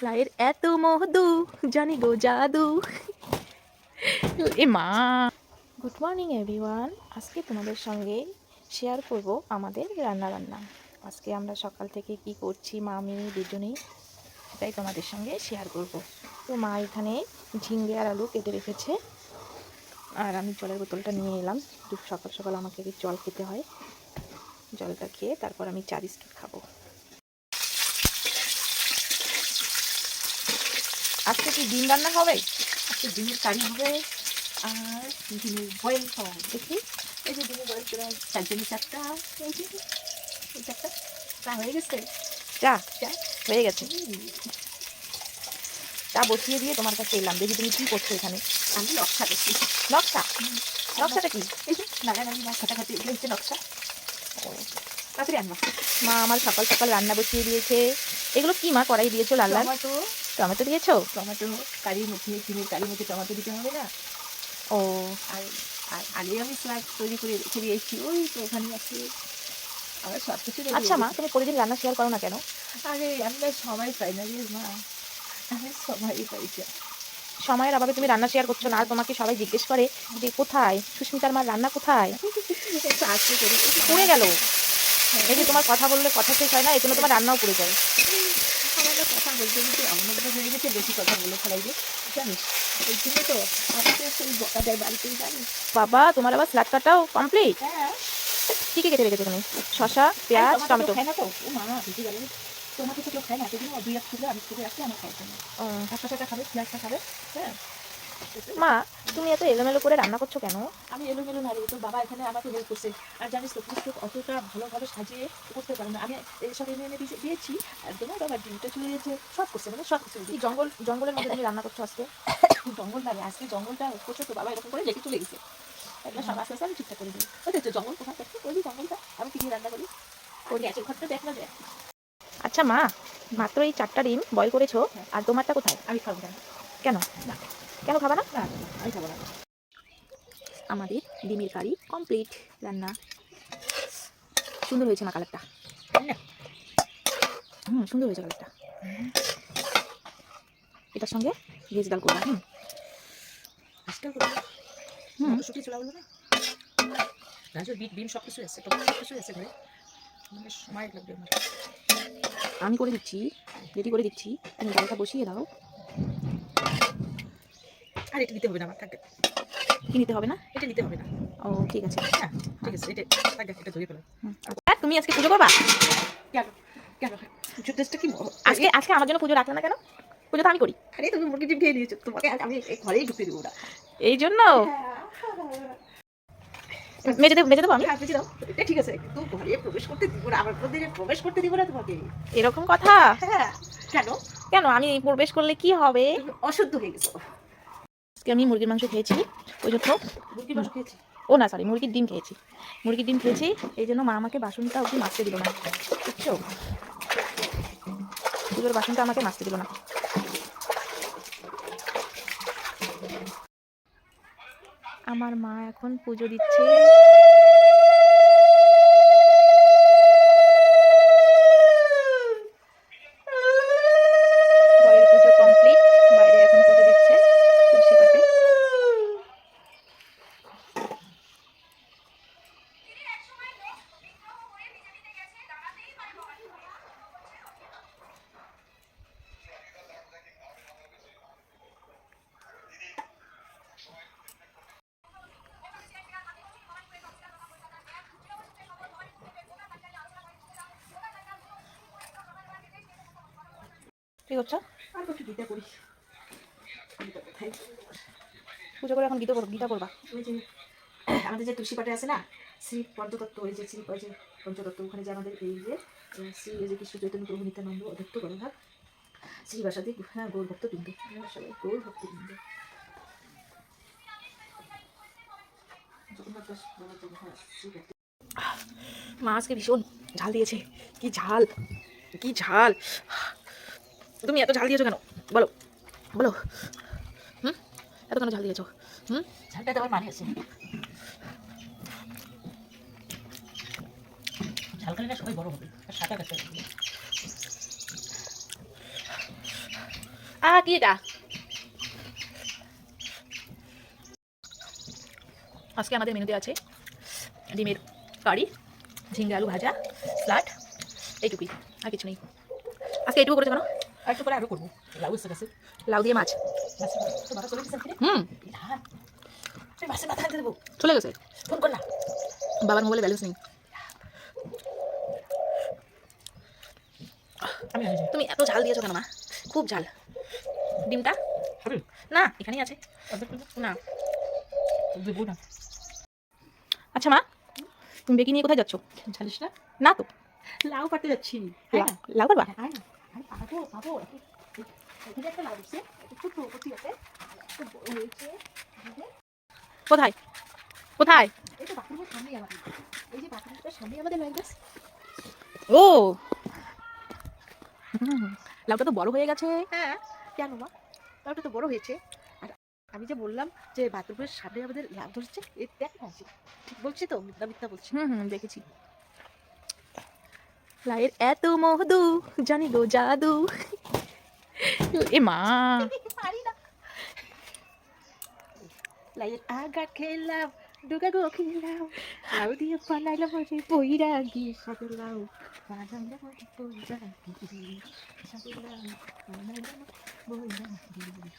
লাইয়ের এত মধু জানি গো জাদু। এ মা, গুড মর্নিং এভরিওয়ান। আজকে তোমাদের সঙ্গে শেয়ার করব আমাদের রান্না। আজকে আমরা সকাল থেকে কি করছি মা আমি দুজনেই, সেটাই তোমাদের সঙ্গে শেয়ার করব। তো মা এখানে ঝিঙ্গে আর আলু কেটে রেখেছে, আর আমি জলের বোতলটা নিয়ে এলাম। সকাল সকাল আমাকে জল খেতে হয়, জলটা খেয়ে তারপর আমি চা বিস্কিট খাবো। আজকে কি ডিম রান্না হবে? আজকে ডিমের কারি হবে আর ডিমের বয়েল খাওয়া হবে। দেখি, এই যে ডিমের বয়েল করে চারজনে চারটা, এই যে এই চারটা চা হয়ে গেছে। চা চা হয়ে গেছে। চা বসিয়ে দিয়ে তোমার কাছে এলাম, দেখি তুমি কি করছো এখানে। আমি নকশা করছি। নকশা? নকশাটা কি? এই যে নাগানাগি না খাটাখাটি এগুলো হচ্ছে নকশা। তাড়াতাড়ি আনবা। মা আমার সকাল সকাল রান্না বসিয়ে দিয়েছে। এগুলো কি মা কড়াই দিয়েছো? লাল লাল টমেটো, টমেটো দিয়েছো? টমেটো কারির মধ্যে, ডিমের কারির মধ্যে টমেটো দিতে হবে না? ও আর আর আগে আমি স্লাইড তৈরি করে রেখে দিয়েছি, ওই তো ওখানে আছে। আমার সব কিছু রেডি। আচ্ছা মা, তুমি প্রতিদিন রান্না শেয়ার করো না কেন? আরে আমরা সবাই পাই না রে মা, আমি সবাই পাই না। সময়ের অভাবে তুমি রান্না শেয়ার করছো না, আর তোমাকে সবাই জিজ্ঞেস করে যে কোথায় সুস্মিতার মার রান্না, কোথায়? একটু আজকে করি পুড়ে গেল। এই যে তোমার কথা বললে কথা শেষ হয় না, এই জন্য তোমার রান্নাও পুড়ে যায়। আমাদের কথা বলতে বলতে এমন অভ্যাস হয়ে গেছে, বেশি কথা বলে ফেলাই যে, জানিস এই জন্য তো আমাদের সেই বকা দেয় বাড়িতেই, জানিস। বাবা, তোমার আবার স্যালাড কাটাও কমপ্লিট? হ্যাঁ, কি কি কেটে রেখেছো তুমি? শসা, পেঁয়াজ, টমেটো? খায় না তো, ও মা বুঝে গেল। তোমাকে তো কেউ খায় না, সেদিন দুই এক কিলো আমি করে রাখছি আমার খাওয়ার জন্য। ও আর শসাটা খাবে, পেঁয়াজটা খাবে। হ্যাঁ, মা, তুমি এত এলোমেলো করে রান্না করছো কেন? আমি এলোমেলো না রে, তোর বাবা এখানে আমাকে হেল্প করছে। আর জানিস তো পুষ্প অতটা ভালোভাবে সাজিয়ে করতে পারে না, আমি এইসব এনে এনে দিয়েছি। একদম বাবা ডিমটা চলে গেছে, সব করছে, মানে সব কিছু। কি জঙ্গলের মধ্যে তুমি রান্না করছো আজকে? জঙ্গল না রে, আজকে জঙ্গলটা করছে তো বাবা এরকম করে রেখে চলে গেছে। এগুলো সব আস্তে আস্তে আমি ঠিকঠাক করে দিই। ওই তো জঙ্গল কোথায় দেখছি, ওই যে জঙ্গলটা আমি কি দিয়ে রান্না করি, ওই গ্যাসের ঘরটা দেখ না দেখ। আচ্ছা মা, মাত্র এই 4টা ডিম বয়ল করেছো, আর তোমারটা কোথায়? আমি খাবো না। কেন? না, কেন খাবা না? না, আমি খাবো না। আমাদের ডিমের কারি কমপ্লিট রান্না। সুন্দর হয়েছে মা কালারটা। সুন্দর হয়েছে কালারটা। এটার সঙ্গে ভেজ ডাল করবা। আজকাল করবো হুম মটরশুঁটি চোলা বলবো না, গাজর বিট বিন সব কিছু আছে, তো সব কিছু আছে ঘরে, মানে সময় লাগবে আমার। আমি করে দিচ্ছি, রেডি করে দিচ্ছি, তুমি ডালটা বসিয়ে দাও। আর এটা দিতে হবে না আমার, থাকবে। কি নিতে হবে না? এটা নিতে হবে না। ও ঠিক আছে। হ্যাঁ ঠিক আছে, এটা থাকবে, এটা ধরে ফেলো। আর তুমি আজকে পুজো করবা? কেন কেন পুজোর ড্রেসটা কি আজকে আজকে আমার জন্য পুজো রাখলে না কেন? পুজো তো আমি করি। আরে তুমি মুরগি ডিম খেয়ে নিয়েছো, তোমাকে আমি এই ঘরেই ঢুকতে দেবো না। এই জন্য মেজে দেবো আমি। হ্যাঁ বুঝি দাও, এটা ঠিক আছে, কিন্তু ঘরে প্রবেশ করতে দিব না, আমার মন্দিরে প্রবেশ করতে দিব না তোমাকে। এরকম কথা? হ্যাঁ, কেন? কেন, আমি প্রবেশ করলে কি হবে? তুমি অশুদ্ধ হয়ে গেছো। আজকে আমি মুরগির মাংস খেয়েছি, ওই জন্য। মুরগির মাংস খেয়েছি? ও না, সরি, মুরগির ডিম খেয়েছি। মুরগির ডিম খেয়েছি, এই জন্য মা আমাকে বাসনটা অবধি মাজতে দিল না, বুঝছো? পুজোর বাসনটা আমাকে মাজতে দিল না। আমার মা এখন পুজো দিচ্ছে। ঘরের পুজো কমপ্লিট, বাইরে এখন পুজো দিচ্ছে তুলসী পাতে। কি করছো? আর একটু গীতা করি। পুজো করে এখন গীতা করবা? ওই যে আমাদের যে তুলসী পাটে আছে না, শ্রী পঞ্চতত্ত্ব, ওই যে শ্রী ওই যে পঞ্চতত্ত্ব, ওখানে যে আমাদের এই যে শ্রী ওই যে কৃষ্ণ চৈতন্য প্রভু নিত্যানন্দ অধ্যক্ষ গণভাগ শ্রী বাসাদি, হ্যাঁ গৌর ভক্তবৃন্দ, আমরা সবাই গৌর ভক্তবৃন্দ। জগন্নাথ দাস বাবার জন্য, হ্যাঁ শ্রী ভক্ত। মা আজকে ভীষণ ঝাল দিয়েছে। কি ঝাল, কি ঝাল! তুমি এত ঝাল দিয়েছো কেন? বলো বলো। এত কেন ঝাল দিয়েছো? ঝালটা দেওয়ার মানে আছে, ঝাল খেলে না সবাই বড় হবে, আর সাঁতার কাটতে হবে। কি এটা? আজকে আমাদের মেনুতে আছে ডিমের কারি, ঝিঙ্গে আলু ভাজা, স্যালাড, এইটুকুই, আর কিছু নেই। আজকে এইটুকু করেছে কেন? আর একটু পরে আরও করবো, লাউ এসে গেছে। লাউ দিয়ে মাছ। তো মাথা চলে গেছে হুম, মাছের মাথা আনতে দেবো, চলে গেছে। ফোন কর না। বাবার মোবাইলে ব্যালেন্স নেই। আমি আনি যাই। তুমি এত ঝাল দিয়েছো কেন মা? খুব ঝাল। ডিমটা খাবি? না, এখানেই আছে। অর্ধেক করবো? না। দেবো না। আচ্ছা মা, তুমি বেকি নিয়ে কোথায় যাচ্ছ? জানিস না? না তো। লাউ কাটতে যাচ্ছি। লাউ পারবা? আয় না, আরে পাবো পাবো। এখানে একটা লাউ দিচ্ছে, একটু কচি আছে, একটু বড় হয়েছে। কোথায় কোথায়? এই তো বাথরুমের সামনেই আমাদের, এই যে বাথরুমটার সামনেই আমাদের লাউ গাছ। ও হুম, লাউটা তো বড় হয়ে গেছে। হ্যাঁ, কেন মা? লাউটা তো বড় হয়েছে। আর আমি যে বললাম যে বাথরুমের সামনে আমাদের লাউ ধরছে, এই দেখ না, ঠিক বলছি তো না মিথ্যা বলছি? হুম, দেখেছি। লাউয়ের এত মধু, জানি গো জাদু। এ মা, পারি না। লাউয়ের আগা খেলাম, ডুগা গো খেলাম, লাউ দিয়ে বানাইলাম ওরে বৈরাগী সাথে লাউ, বানাইলাম ওরে বৈরাগী সাথে লাউ, বানাইলাম বৈরাগী।